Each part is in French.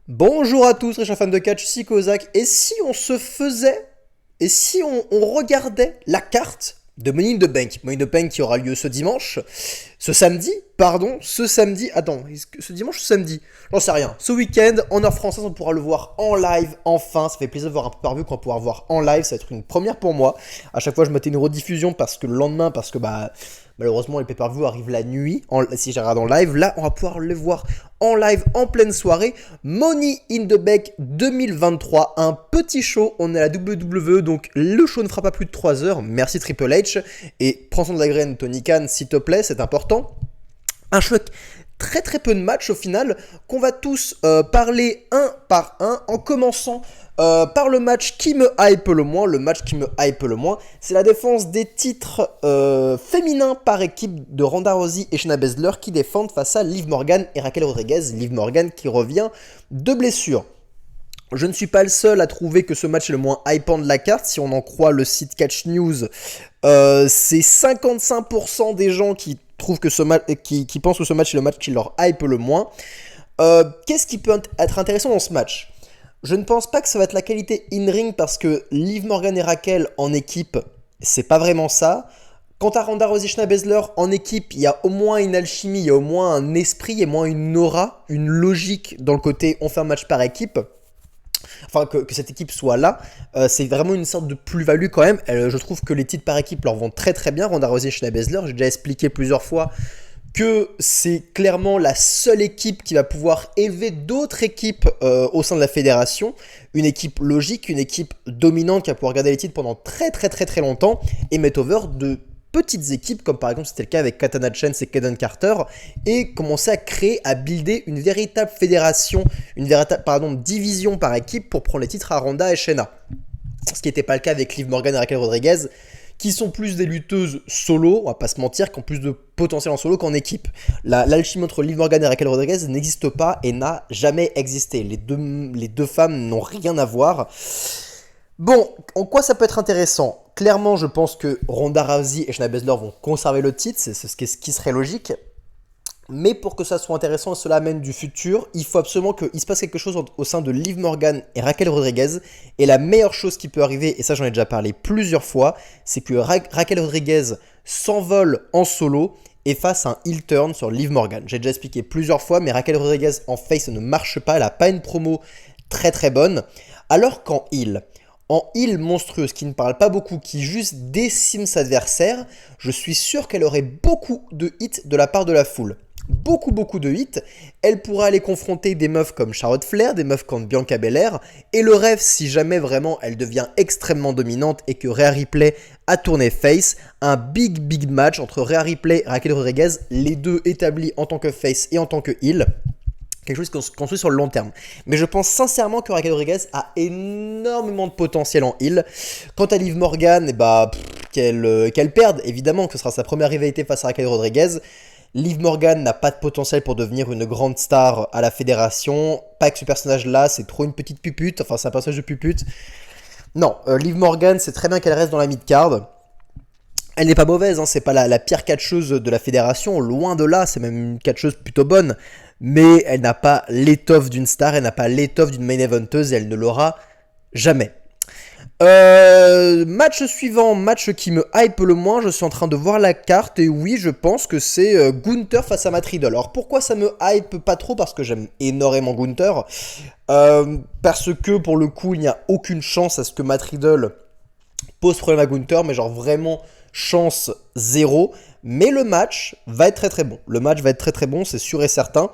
Bonjour à tous, les chers fans de catch, ici Kozak. Et si on se faisait, et si on regardait la carte de Money in the Bank, Money in the Bank qui aura lieu ce samedi, attends, ce dimanche ou ce samedi? J'en sais rien. Ce week-end, en heure française, on pourra le voir en live, enfin, ça fait plaisir de voir un peu par vue qu'on va pouvoir voir en live, ça va être une première pour moi. À chaque fois, je mettais une rediffusion parce que le lendemain, malheureusement, les pay-per-view arrivent la nuit, si je regarde en live. Là, on va pouvoir le voir en live, en pleine soirée. Money in the Bank 2023, un petit show. On est à la WWE, donc le show ne fera pas plus de 3 heures. Merci Triple H. Et prends soin de la graine, Tony Khan, s'il te plaît, c'est important. Un show avec très très peu de matchs au final, qu'on va tous parler un par un, en commençant par le match qui me hype le moins. Le match qui me hype le moins, c'est la défense des titres féminins par équipe de Ronda Rousey et Shayna Baszler qui défendent face à Liv Morgan et Raquel Rodriguez. Liv Morgan qui revient de blessure. Je ne suis pas le seul à trouver que ce match est le moins hypant de la carte. Si on en croit le site Catch News, c'est 55% des gens qui trouvent que qui pensent que ce match est le match qui leur hype le moins. Qu'est-ce qui peut être intéressant dans ce match? Je ne pense pas que ça va être la qualité in-ring parce que Liv Morgan et Raquel en équipe, c'est pas vraiment ça. Quant à Ronda Rousey et Shayna Baszler en équipe, il y a au moins une alchimie, il y a au moins un esprit, il y a au moins une aura, une logique dans le côté on fait un match par équipe. Enfin, que cette équipe soit là, c'est vraiment une sorte de plus-value quand même. Je trouve que les titres par équipe leur vont très très bien. Ronda Rousey et Shayna Baszler, j'ai déjà expliqué plusieurs fois que c'est clairement la seule équipe qui va pouvoir élever d'autres équipes au sein de la fédération. Une équipe logique, une équipe dominante qui va pouvoir garder les titres pendant très très très très longtemps et mettre over de petites équipes, comme par exemple c'était le cas avec Katana Chance et Kaden Carter, et commencer à créer, à builder une véritable fédération, une véritable division par équipe pour prendre les titres à Ronda et Shayna. Ce qui n'était pas le cas avec Liv Morgan et Raquel Rodriguez, qui sont plus des lutteuses solo, on va pas se mentir, qui ont plus de potentiel en solo qu'en équipe. L'alchimie entre Liv Morgan et Raquel Rodriguez n'existe pas et n'a jamais existé. Les deux femmes n'ont rien à voir. Bon, en quoi ça peut être intéressant? Clairement, je pense que Ronda Rousey et Shayna Baszler vont conserver le titre, c'est ce qui serait logique. Mais pour que ça soit intéressant et cela amène du futur, il faut absolument qu'il se passe quelque chose au sein de Liv Morgan et Raquel Rodriguez. Et la meilleure chose qui peut arriver, et ça j'en ai déjà parlé plusieurs fois, c'est que Raquel Rodriguez s'envole en solo et fasse un heel turn sur Liv Morgan. J'ai déjà expliqué plusieurs fois, mais Raquel Rodriguez en face ça ne marche pas, elle n'a pas une promo très très bonne. Alors qu'en heel, monstrueuse, qui ne parle pas beaucoup, qui juste décime ses adversaires, je suis sûr qu'elle aurait beaucoup de hits de la part de la foule. Beaucoup de hits. Elle pourra aller confronter des meufs comme Charlotte Flair, des meufs comme Bianca Belair, et le rêve, si jamais vraiment elle devient extrêmement dominante et que Rhea Ripley a tourné face, un big match entre Rhea Ripley et Raquel Rodriguez, les deux établis en tant que face et en tant que heel. Quelque chose qui se construit sur le long terme. Mais je pense sincèrement que Raquel Rodriguez a énormément de potentiel en heel. Quant à Liv Morgan, qu'elle perde, évidemment, que ce sera sa première rivalité face à Raquel Rodriguez. Liv Morgan n'a pas de potentiel pour devenir une grande star à la fédération. Pas que ce personnage-là, c'est trop une petite pupute. Enfin, c'est un personnage de pupute. Non, Liv Morgan, c'est très bien qu'elle reste dans la mid-card. Elle n'est pas mauvaise, hein, c'est pas la pire catcheuse de la fédération, loin de là, c'est même une catcheuse plutôt bonne. Mais elle n'a pas l'étoffe d'une star, elle n'a pas l'étoffe d'une main eventeuse et elle ne l'aura jamais. Match suivant, match qui me hype le moins, je suis en train de voir la carte et oui, je pense que c'est Gunther face à Matt Riddle. Alors pourquoi ça me hype pas trop? Parce que j'aime énormément Gunther. Parce que pour le coup, il n'y a aucune chance à ce que Matt Riddle pose problème à Gunther, mais genre vraiment chance zéro. Mais le match va être très très bon. Le match va être très très bon, c'est sûr et certain.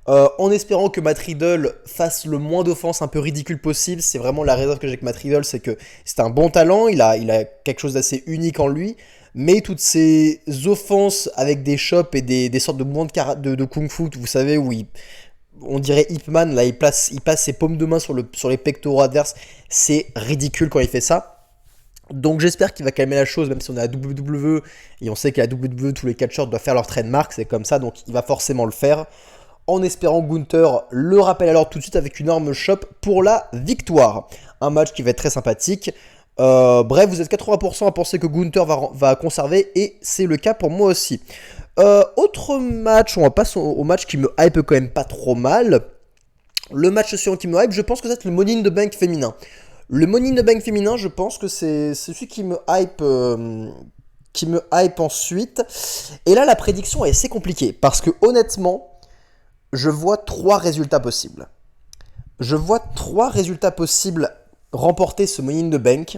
En espérant que Matt Riddle fasse le moins d'offenses un peu ridicules possible. C'est vraiment la réserve que j'ai avec Matt Riddle, c'est que c'est un bon talent, il a quelque chose d'assez unique en lui, mais toutes ces offenses avec des chops et des sortes de mouvements de kung-fu, vous savez, où on dirait Ip Man, là il passe ses paumes de main sur les pectoraux adverses, c'est ridicule quand il fait ça. Donc j'espère qu'il va calmer la chose, même si on est à WWE, et on sait qu'à la WWE, tous les catcheurs doivent faire leur trademark, c'est comme ça, donc il va forcément le faire. En espérant Gunther le rappelle alors tout de suite avec une énorme chop pour la victoire. Un match qui va être très sympathique. Bref, vous êtes 80% à penser que Gunther va conserver, et c'est le cas pour moi aussi. Autre match, on va passer au match qui me hype quand même pas trop mal. Le match suivant qui me hype, je pense que c'est le Money in the Bank féminin. Le Money in the Bank féminin, je pense que c'est celui qui me hype ensuite. Et là, la prédiction est assez compliquée parce que honnêtement, je vois trois résultats possibles. Je vois trois résultats possibles remporter ce Money in the Bank.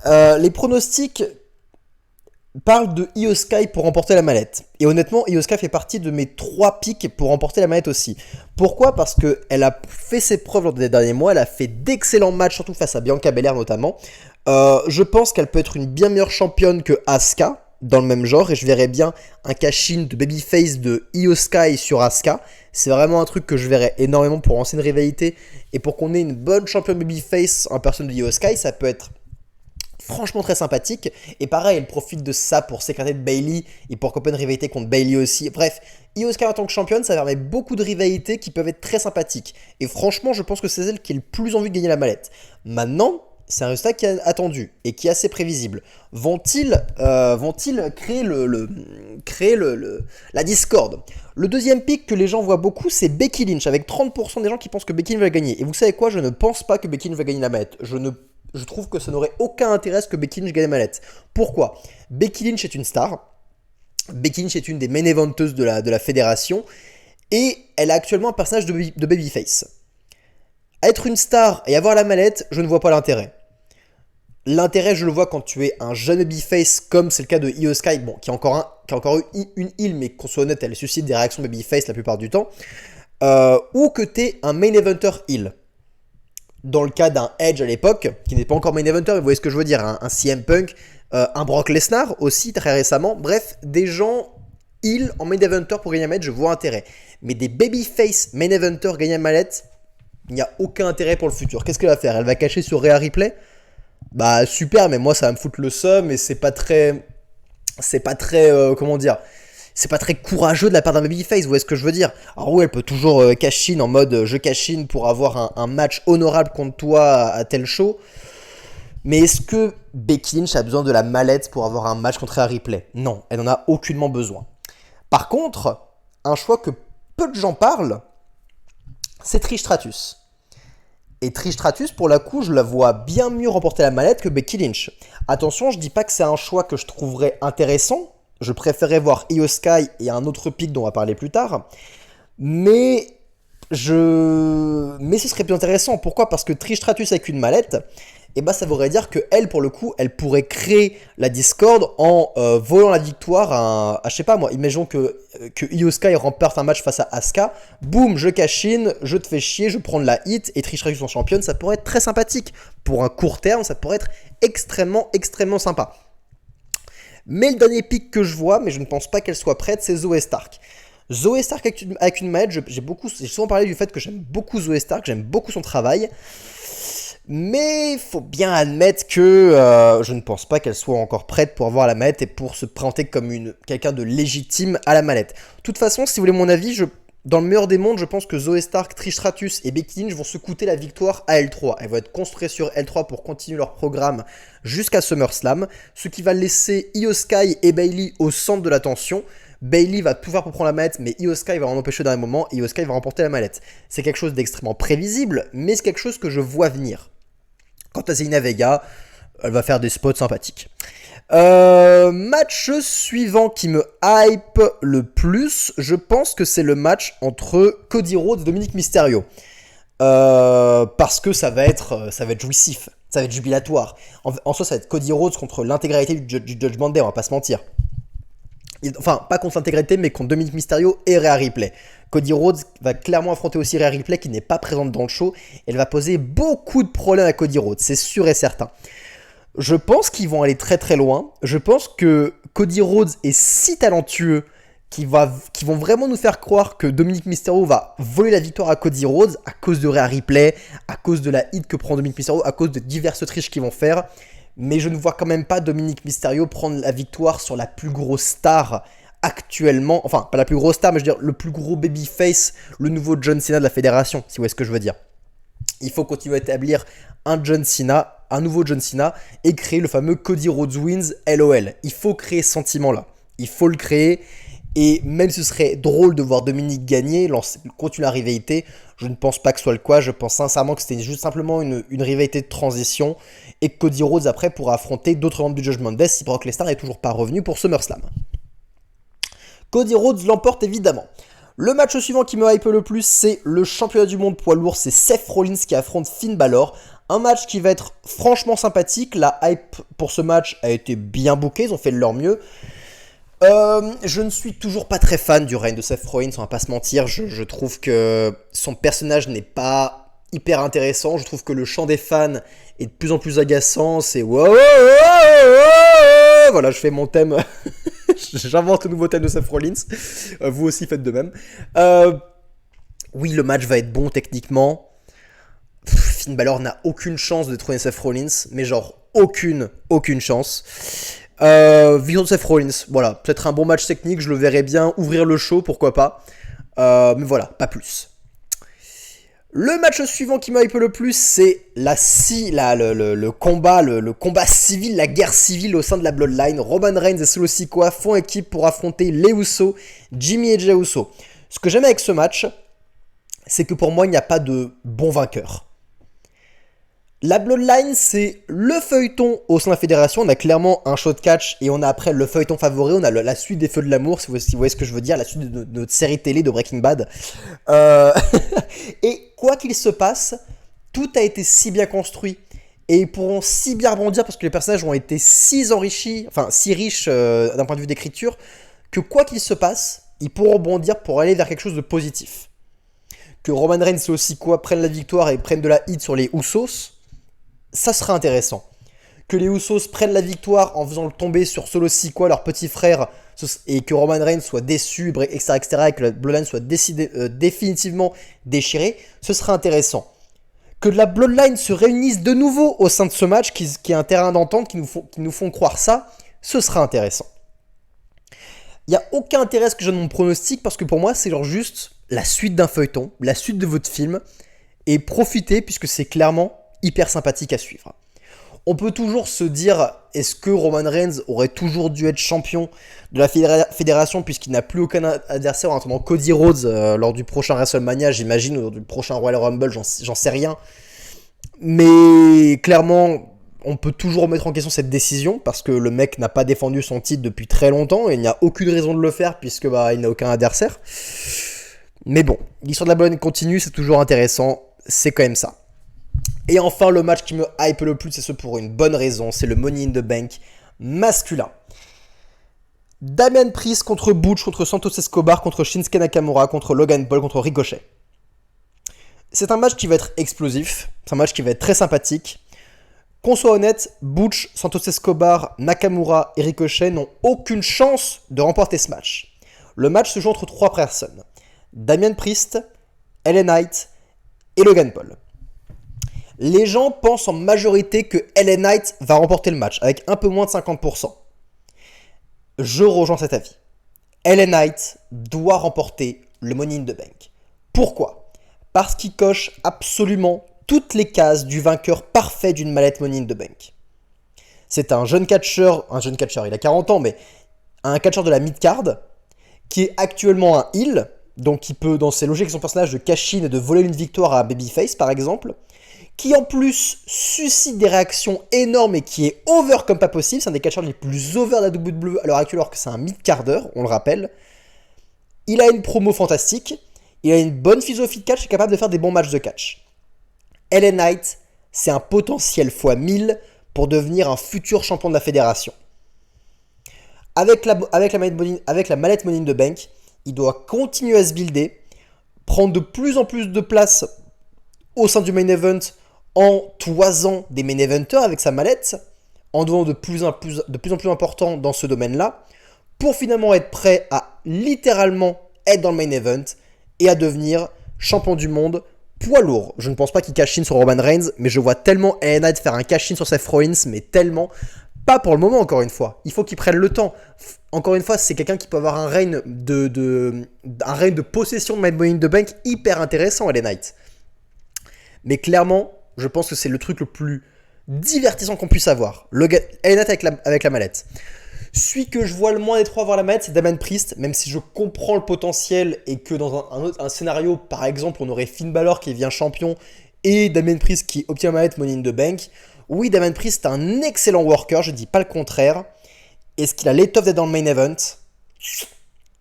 Les pronostics parlent de Io Sky pour remporter la mallette. Et honnêtement, Io Sky fait partie de mes trois picks pour remporter la mallette aussi. Pourquoi ? Parce qu'elle a fait ses preuves lors des derniers mois, elle a fait d'excellents matchs, surtout face à Bianca Belair notamment. Je pense qu'elle peut être une bien meilleure championne que Asuka dans le même genre, et je verrais bien un cash-in de babyface de Io Sky sur Asuka. C'est vraiment un truc que je verrais énormément pour lancer une rivalité et pour qu'on ait une bonne championne babyface en personne de Io Sky. Ça peut être franchement très sympathique. Et pareil, elle profite de ça pour s'écarter de Bayley et pour couper une rivalité contre Bayley aussi. Bref, Io Sky en tant que championne, ça permet beaucoup de rivalités qui peuvent être très sympathiques. Et franchement, je pense que c'est elle qui a le plus envie de gagner la mallette. Maintenant, c'est un résultat qui est attendu et qui est assez prévisible. Vont-ils créer la discorde ? Le deuxième pick que les gens voient beaucoup, c'est Becky Lynch, avec 30% des gens qui pensent que Becky Lynch va gagner. Et vous savez quoi ? Je ne pense pas que Becky Lynch va gagner la mallette. Je trouve que ça n'aurait aucun intérêt à ce que Becky Lynch gagne la mallette. Pourquoi ? Becky Lynch est une star. Becky Lynch est une des main eventeuses de la fédération. Et elle a actuellement un personnage de babyface. Être une star et avoir la mallette, je ne vois pas l'intérêt. L'intérêt, je le vois quand tu es un jeune babyface, comme c'est le cas de Io Sky, bon, qui a encore eu une heal, mais qu'on soit honnête, elle suscite des réactions babyface la plupart du temps. Ou que tu es un main eventer heal. Dans le cas d'un Edge à l'époque, qui n'est pas encore main eventer, mais vous voyez ce que je veux dire, un CM Punk, un Brock Lesnar aussi très récemment. Bref, des gens heal en main eventer pour gagner un match, je vois intérêt. Mais des babyface main eventer gagner un mallette, il n'y a aucun intérêt pour le futur. Qu'est-ce qu'elle va faire ? Elle va cacher sur Rhea Ripley ? Bah super, mais moi ça va me foutre le seum et c'est pas très comment dire, c'est pas très courageux de la part d'un babyface, vous voyez ce que je veux dire. Alors oui, elle peut toujours cash in en mode je cash in pour avoir un match honorable contre toi à tel show. Mais est-ce que Becky Lynch a besoin de la mallette pour avoir un match contre Rhea Ripley ? Non, elle n'en a aucunement besoin. Par contre, un choix que peu de gens parlent, c'est Trish Stratus. Et Trish Stratus, pour le coup, je la vois bien mieux remporter la mallette que Becky Lynch. Attention, je dis pas que c'est un choix que je trouverais intéressant. Je préférais voir Io Sky et un autre pick dont on va parler plus tard. Mais ce serait plus intéressant. Pourquoi ? Parce que Trish Stratus avec une mallette, et bah ça voudrait dire que elle, pour le coup, elle pourrait créer la discorde en volant la victoire à je sais pas moi, imaginons que Io Sky remporte un match face à Asuka, boum, je cash in, je te fais chier, je prends de la hit et Trish Stratus en championne, ça pourrait être très sympathique. Pour un court terme, ça pourrait être extrêmement sympa. Mais le dernier pick que je vois, mais je ne pense pas qu'elle soit prête, c'est Zoey Stark. Zoey Stark avec une mallette, j'ai souvent parlé du fait que j'aime beaucoup Zoey Stark, j'aime beaucoup son travail. Mais il faut bien admettre que je ne pense pas qu'elle soit encore prête pour avoir la mallette et pour se présenter comme quelqu'un de légitime à la mallette. De toute façon, si vous voulez mon avis, dans le meilleur des mondes, je pense que Zoey Stark, Trish Stratus et Becky Lynch vont se coûter la victoire à L3. Elles vont être construites sur L3 pour continuer leur programme jusqu'à SummerSlam, ce qui va laisser Io Sky et Bayley au centre de l'attention. Bayley va tout faire pour prendre la mallette, mais Io Sky va en empêcher d'un moment et Io Sky va remporter la mallette. C'est quelque chose d'extrêmement prévisible, mais c'est quelque chose que je vois venir. Quant à Zelina Vega, elle va faire des spots sympathiques. Match suivant qui me hype le plus, je pense que c'est le match entre Cody Rhodes et Dominic Mysterio. Parce que ça va être jouissif, ça va être jubilatoire. En soi, ça va être Cody Rhodes contre l'intégralité du Judgment Day, on va pas se mentir. Enfin, pas contre l'intégralité, mais contre Dominic Mysterio et Rhea Ripley. Cody Rhodes va clairement affronter aussi Rhea Ripley qui n'est pas présente dans le show. Elle va poser beaucoup de problèmes à Cody Rhodes, c'est sûr et certain. Je pense qu'ils vont aller très très loin. Je pense que Cody Rhodes est si talentueux qu'ils vont vraiment nous faire croire que Dominic Mysterio va voler la victoire à Cody Rhodes à cause de Rhea Ripley, à cause de la hit que prend Dominic Mysterio, à cause de diverses triches qu'ils vont faire. Mais je ne vois quand même pas Dominic Mysterio prendre la victoire sur la plus grosse star actuellement. Enfin, pas la plus grosse star, mais je veux dire le plus gros babyface, le nouveau John Cena de la fédération, si vous voyez ce que je veux dire. Il faut continuer à établir un nouveau John Cena, et créer le fameux Cody Rhodes wins LOL. Il faut créer ce sentiment-là. Il faut le créer. Et même si ce serait drôle de voir Dominique gagner, continuer la rivalité, je ne pense pas que ce soit le cas. Je pense sincèrement que c'était juste simplement une rivalité de transition et que Cody Rhodes après pourra affronter d'autres membres du Judgment Day si Brock Lesnar n'est toujours pas revenu pour SummerSlam. Cody Rhodes l'emporte évidemment. Le match suivant qui me hype le plus, c'est le championnat du monde poids lourd, c'est Seth Rollins qui affronte Finn Balor. Un match qui va être franchement sympathique, la hype pour ce match a été bien bookée, ils ont fait de leur mieux. Je ne suis toujours pas très fan du règne de Seth Rollins, on va pas se mentir, je trouve que son personnage n'est pas hyper intéressant, je trouve que le chant des fans est de plus en plus agaçant, c'est wow, voilà, je fais mon thème, j'invente le nouveau thème de Seth Rollins, vous aussi faites de même. Oui, le match va être bon techniquement. Finn Balor n'a aucune chance de détrôner Seth Rollins, mais genre aucune chance. Vision de Seth Rollins, voilà, peut-être un bon match technique, je le verrais bien ouvrir le show, pourquoi pas. Mais voilà, pas plus. Le match suivant qui m'a hype le plus, c'est le combat civil, la guerre civile au sein de la Bloodline. Roman Reigns et Solo Sikoa font équipe pour affronter les Usos, Jimmy et Jey Uso. Ce que j'aime avec ce match, c'est que pour moi, il n'y a pas de bon vainqueur. La Bloodline, c'est le feuilleton au sein de la fédération. On a clairement un show de catch et on a après le feuilleton favori. On a la suite des Feux de l'amour, si vous voyez ce que je veux dire, la suite de notre série télé de Breaking Bad. Et quoi qu'il se passe, tout a été si bien construit et ils pourront si bien rebondir parce que les personnages ont été si enrichis, enfin si riches d'un point de vue d'écriture, que quoi qu'il se passe, ils pourront rebondir pour aller vers quelque chose de positif. Que Roman Reigns et Sikoa prennent la victoire et prennent de la hit sur les Usos, ça sera intéressant. Que les Usos prennent la victoire en faisant le tomber sur Solo Sikoa, leur petit frère, et que Roman Reigns soit déçu, etc., et que la Bloodline soit définitivement déchirée, ce sera intéressant. Que la Bloodline se réunisse de nouveau au sein de ce match, qui est un terrain d'entente, qui nous font croire ça, ce sera intéressant. Il n'y a aucun intérêt à ce que je donne mon pronostic, parce que pour moi, c'est genre juste la suite d'un feuilleton, la suite de votre film, et profitez, puisque c'est clairement hyper sympathique à suivre. On peut toujours se dire, est-ce que Roman Reigns aurait toujours dû être champion de la fédération puisqu'il n'a plus aucun adversaire en attendant Cody Rhodes lors du prochain WrestleMania, j'imagine, ou lors du prochain Royal Rumble, j'en sais rien. Mais clairement, on peut toujours remettre en question cette décision parce que le mec n'a pas défendu son titre depuis très longtemps et il n'y a aucune raison de le faire puisque il n'a aucun adversaire. Mais bon, l'histoire de la Bloodline continue, c'est toujours intéressant, c'est quand même ça. Et enfin, le match qui me hype le plus, c'est ce pour une bonne raison, c'est le Money in the Bank masculin. Damian Priest contre Butch, contre Santos Escobar, contre Shinsuke Nakamura, contre Logan Paul, contre Ricochet. C'est un match qui va être explosif, c'est un match qui va être très sympathique. Qu'on soit honnête, Butch, Santos Escobar, Nakamura et Ricochet n'ont aucune chance de remporter ce match. Le match se joue entre 3 personnes. Damian Priest, LA Knight et Logan Paul. Les gens pensent en majorité que LA Knight va remporter le match, avec un peu moins de 50%. Je rejoins cet avis. LA Knight doit remporter le Money in the Bank. Pourquoi ? Parce qu'il coche absolument toutes les cases du vainqueur parfait d'une mallette Money in the Bank. C'est un jeune catcheur, il a 40 ans, mais un catcheur de la mid-card, qui est actuellement un heel, donc qui peut, dans ses logiques avec son personnage, de cash-in et de voler une victoire à Babyface, par exemple, qui en plus suscite des réactions énormes et qui est over comme pas possible. C'est un des catcheurs les plus over de la WWE à l'heure actuelle, alors que c'est un mid-carder, on le rappelle. Il a une promo fantastique, il a une bonne philosophie de catch, il est capable de faire des bons matchs de catch. LA Knight, c'est un potentiel x1000 pour devenir un futur champion de la fédération. Avec la mallette Money in the Bank, il doit continuer à se builder, prendre de plus en plus de place au sein du main event en toisant des main eventers avec sa mallette, en devenant de plus en plus important dans ce domaine-là, pour finalement être prêt à littéralement être dans le main event et à devenir champion du monde poids lourd. Je ne pense pas qu'il cash-in sur Roman Reigns, mais je vois tellement LA Knight faire un cash-in sur Seth Rollins, mais tellement. Pas pour le moment, encore une fois. Il faut qu'il prenne le temps. Encore une fois, c'est quelqu'un qui peut avoir un règne de possession de Money in the Bank hyper intéressant, LA Knight. Mais clairement, je pense que c'est le truc le plus divertissant qu'on puisse avoir. LA Knight avec la mallette. Celui que je vois le moins des trois avoir la manette, c'est Damian Priest, même si je comprends le potentiel et que dans un scénario, par exemple, on aurait Finn Balor qui devient champion et Damian Priest qui obtient la manette Money in the Bank. Oui, Damian Priest est un excellent worker, je dis pas le contraire. Est-ce qu'il a l'étoffe d'être dans le main event?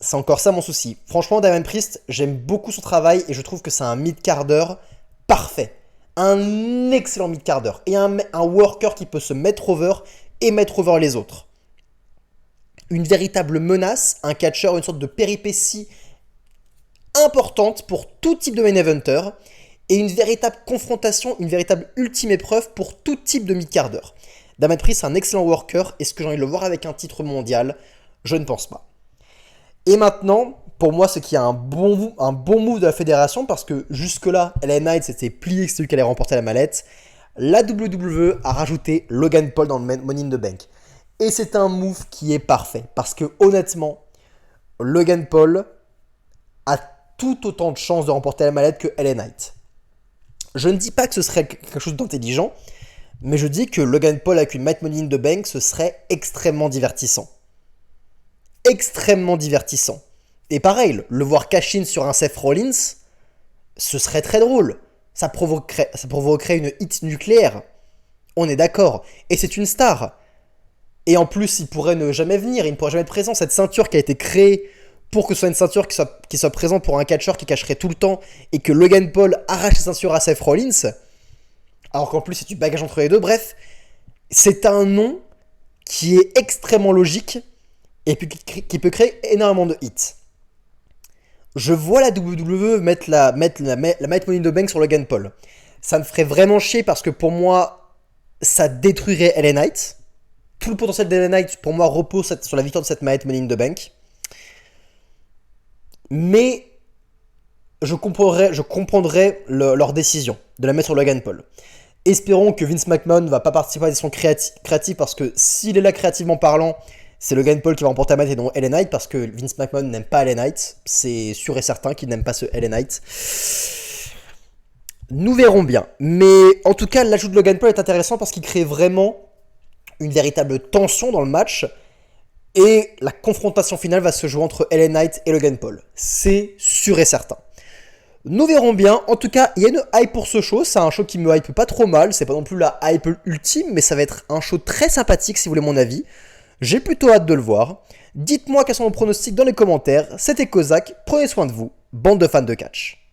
C'est encore ça mon souci. Franchement, Damian Priest, j'aime beaucoup son travail et je trouve que c'est un mid-carder parfait. Un excellent mid-carder et un worker qui peut se mettre over et mettre over les autres. Une véritable menace, un catcheur, une sorte de péripétie importante pour tout type de main eventer et une véritable confrontation, une véritable ultime épreuve pour tout type de mid-carder. Damian Priest, c'est un excellent worker. Est-ce que j'ai envie de le voir avec un titre mondial? Je ne pense pas. Et maintenant, pour moi, c'est qu'il y a un bon move de la fédération parce que jusque-là, LA Knight s'était plié que c'est lui qui allait remporter la mallette. La WWE a rajouté Logan Paul dans le Money in the Bank. Et c'est un move qui est parfait parce que honnêtement, Logan Paul a tout autant de chances de remporter la mallette que LA Knight. Je ne dis pas que ce serait quelque chose d'intelligent, mais je dis que Logan Paul avec une Money in the Bank, ce serait extrêmement divertissant. Extrêmement divertissant. Et pareil, le voir cash-in sur un Seth Rollins, ce serait très drôle. Ça provoquerait une hit nucléaire. On est d'accord. Et c'est une star. Et en plus, il pourrait ne jamais venir, il ne pourrait jamais être présent. Cette ceinture qui a été créée pour que ce soit une ceinture qui soit présente pour un catcheur qui cacherait tout le temps et que Logan Paul arrache sa ceinture à Seth Rollins, alors qu'en plus c'est du bagage entre les deux. Bref, c'est un nom qui est extrêmement logique et puis qui peut créer énormément de hits. Je vois la WWE mettre la Money in the Bank sur Logan Paul. Ça me ferait vraiment chier parce que pour moi, ça détruirait LA Knight. Tout le potentiel d'LA Knight, pour moi, repose sur la victoire de cette Money in the Bank. Mais je comprendrais leur décision de la mettre sur Logan Paul. Espérons que Vince McMahon ne va pas participer à des décisions créatives parce que s'il est là créativement parlant, c'est Logan Paul qui va remporter la match et non LA Knight parce que Vince McMahon n'aime pas LA Knight. C'est sûr et certain qu'il n'aime pas ce LA Knight. Nous verrons bien. Mais en tout cas, l'ajout de Logan Paul est intéressant parce qu'il crée vraiment une véritable tension dans le match. Et la confrontation finale va se jouer entre LA Knight et Logan Paul. C'est sûr et certain. Nous verrons bien. En tout cas, il y a une hype pour ce show. C'est un show qui me hype pas trop mal. C'est pas non plus la hype ultime, mais ça va être un show très sympathique si vous voulez mon avis. J'ai plutôt hâte de le voir. Dites-moi quels sont vos pronostics dans les commentaires. C'était Kozak. Prenez soin de vous. Bande de fans de catch.